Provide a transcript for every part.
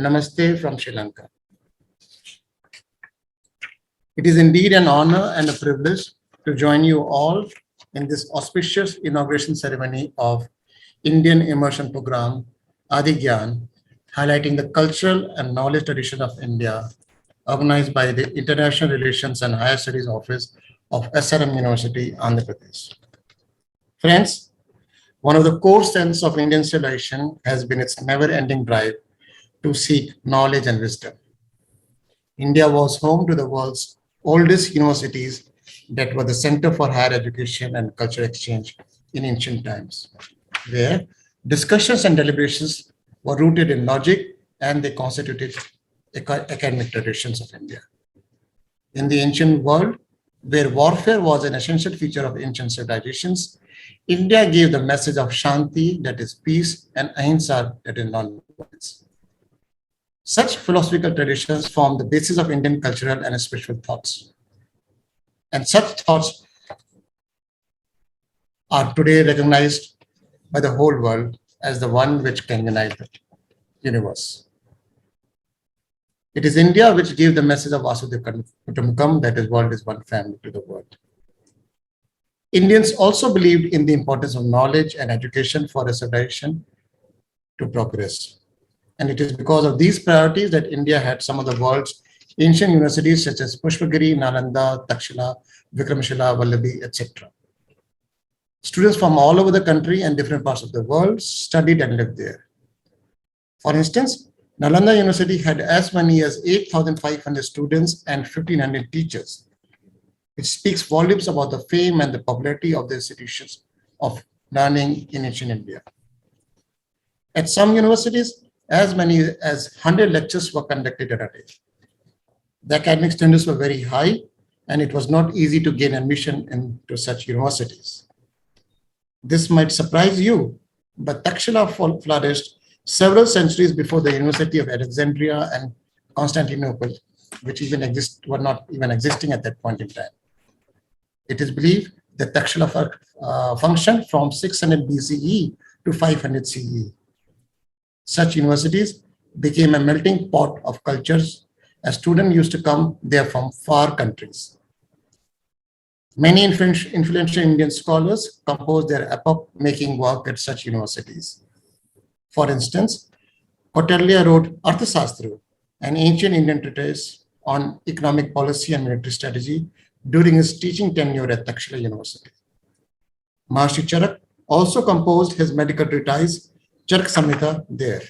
Namaste from Sri Lanka. It is indeed an honor and a privilege to join you all in this auspicious inauguration ceremony of Indian Immersion Program, Aadigyan, highlighting the cultural and knowledge tradition of India, organized by the International Relations and Higher Studies Office of SRM University, Andhra Pradesh. Friends, one of the core strengths of Indian civilization has been its never-ending drive to seek knowledge and wisdom. India was home to the world's oldest universities that were the center for higher education and cultural exchange in ancient times, where discussions and deliberations were rooted in logic and they constituted academic traditions of India. In the ancient world, where warfare was an essential feature of ancient civilizations, India gave the message of Shanti, that is peace, and Ahimsa, that is non-violence. Such philosophical traditions form the basis of Indian cultural and spiritual thoughts. And such thoughts are today recognized by the whole world as the one which can unite the universe. It is India which gave the message of Vasudhaiva Kutumbakam, that is, world is one family, to the world. Indians also believed in the importance of knowledge and education for a civilization to progress. And it is because of these priorities that India had some of the world's ancient universities such as Pushpagiri, Nalanda, Takshila, Vikramshila, Vallabhi, etc. Students from all over the country and different parts of the world studied and lived there. For instance, Nalanda University had as many as 8,500 students and 1,500 teachers. It speaks volumes about the fame and the popularity of the institutions of learning in ancient India. At some universities, as many as 100 lectures were conducted in a day. The academic standards were very high, and it was not easy to gain admission into such universities. This might surprise you, but Takshila flourished several centuries before the University of Alexandria and Constantinople, which were not even existing at that point in time. It is believed that Takshila functioned from 600 BCE to 500 CE. Such universities became a melting pot of cultures as students used to come there from far countries. Many influential Indian scholars composed their epoch-making work at such universities. For instance, Kautilya wrote Arthashastra, an ancient Indian treatise on economic policy and military strategy during his teaching tenure at Takshila University. Maharishi Charak also composed his medical treatise Charak Samhita there.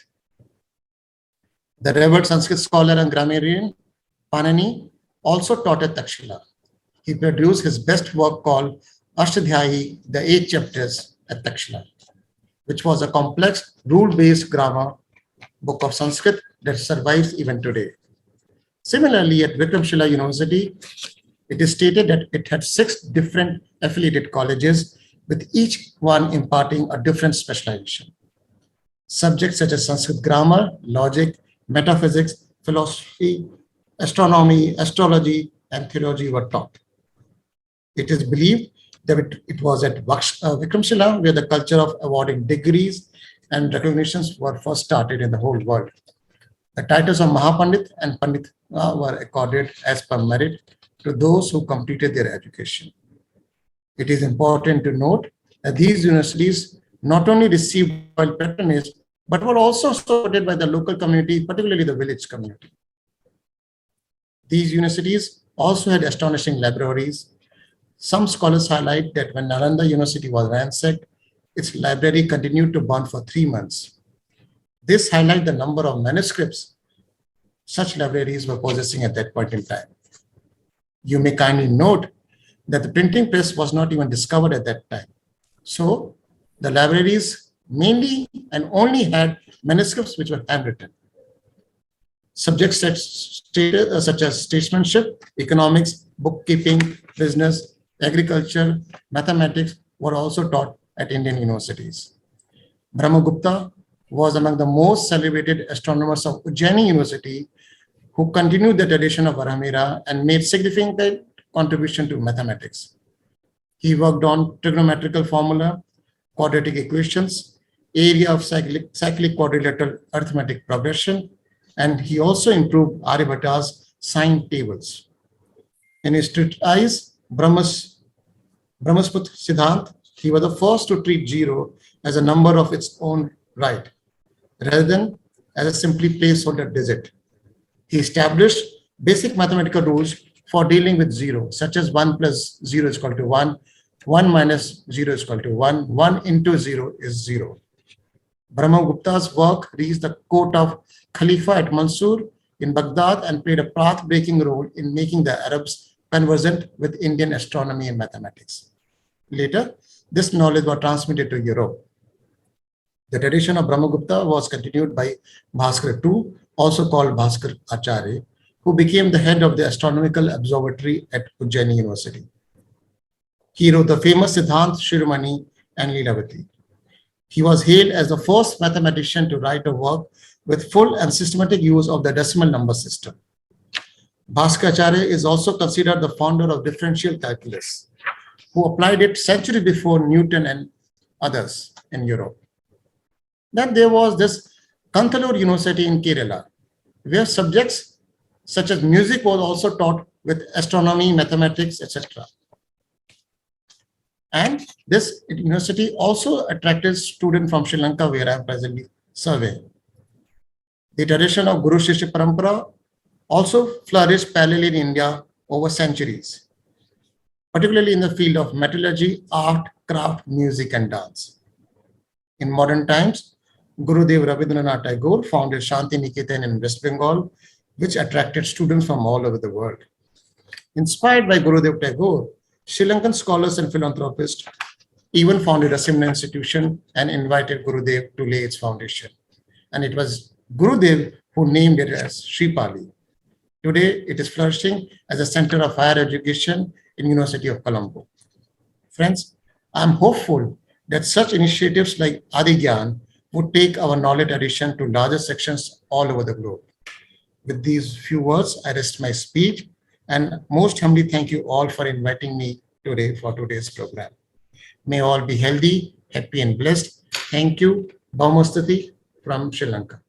The revered Sanskrit scholar and grammarian Panini also taught at Takshila. He produced his best work called Ashtadhyayi, the 8 chapters at Takshila, which was a complex rule-based grammar book of Sanskrit that survives even today. Similarly, at Vikramshila University, it is stated that it had 6 different affiliated colleges, with each one imparting a different specialization. Subjects such as Sanskrit grammar, logic, metaphysics, philosophy, astronomy, astrology, and theology were taught. It is believed that it was at Vikramshila where the culture of awarding degrees and recognitions were first started in the whole world. The titles of Mahapandit and Pandit were accorded as per merit to those who completed their education. It is important to note that these universities not only received royal patronage, but were also supported by the local community, particularly the village community. These universities also had astonishing libraries. Some scholars highlight that when Nalanda University was ransacked, its library continued to burn for 3 months. This highlights the number of manuscripts such libraries were possessing at that point in time. You may kindly note that the printing press was not even discovered at that time. So the libraries mainly and only had manuscripts which were handwritten. Subjects such as statesmanship, economics, bookkeeping, business, agriculture, mathematics were also taught at Indian universities. Brahmagupta was among the most celebrated astronomers of Ujjaini University, who continued the tradition of Varamira and made significant contribution to mathematics. He worked on trigonometrical formula, quadratic equations, area of cyclic quadrilateral arithmetic progression, and he also improved Aryabhata's sign tables. In his treatise, Brahmasput Siddhant, he was the first to treat zero as a number of its own right, rather than as a simply placeholder digit. He established basic mathematical rules for dealing with zero, such as 1 plus 0 is equal to 1, 1 minus 0 is equal to 1, 1 into 0 is 0. Brahmagupta's work reached the court of Khalifa at Mansur in Baghdad and played a path-breaking role in making the Arabs conversant with Indian astronomy and mathematics. Later, this knowledge was transmitted to Europe. The tradition of Brahmagupta was continued by Bhaskar II, also called Bhaskar Acharya, who became the head of the astronomical observatory at Ujjaini University. He wrote the famous Siddhant, Shiromani, and Leelavati. He was hailed as the first mathematician to write a work with full and systematic use of the decimal number system. Bhaskar Acharya is also considered the founder of differential calculus, who applied it centuries before Newton and others in Europe. Then there was this Kanthalur University in Kerala, where subjects such as music was also taught with astronomy, mathematics, etc. And this university also attracted students from Sri Lanka, where I am presently serving. The tradition of Guru Shishya Parampara also flourished parallelly in India over centuries, particularly in the field of metallurgy, art, craft, music, and dance. In modern times, Gurudev Rabindranath Tagore founded Shanti Niketan in West Bengal, which attracted students from all over the world. Inspired by Gurudev Tagore, Sri Lankan scholars and philanthropists even founded a similar institution and invited Gurudev to lay its foundation. And it was Gurudev who named it as Sri Pali. Today, it is flourishing as a center of higher education in University of Colombo. Friends, I am hopeful that such initiatives like Aadigyan would take our knowledge addition to larger sections all over the globe. With these few words, I rest my speech and most humbly thank you all for inviting me today for today's program. May all be healthy, happy and blessed. Thank you. Bhaumastati from Sri Lanka.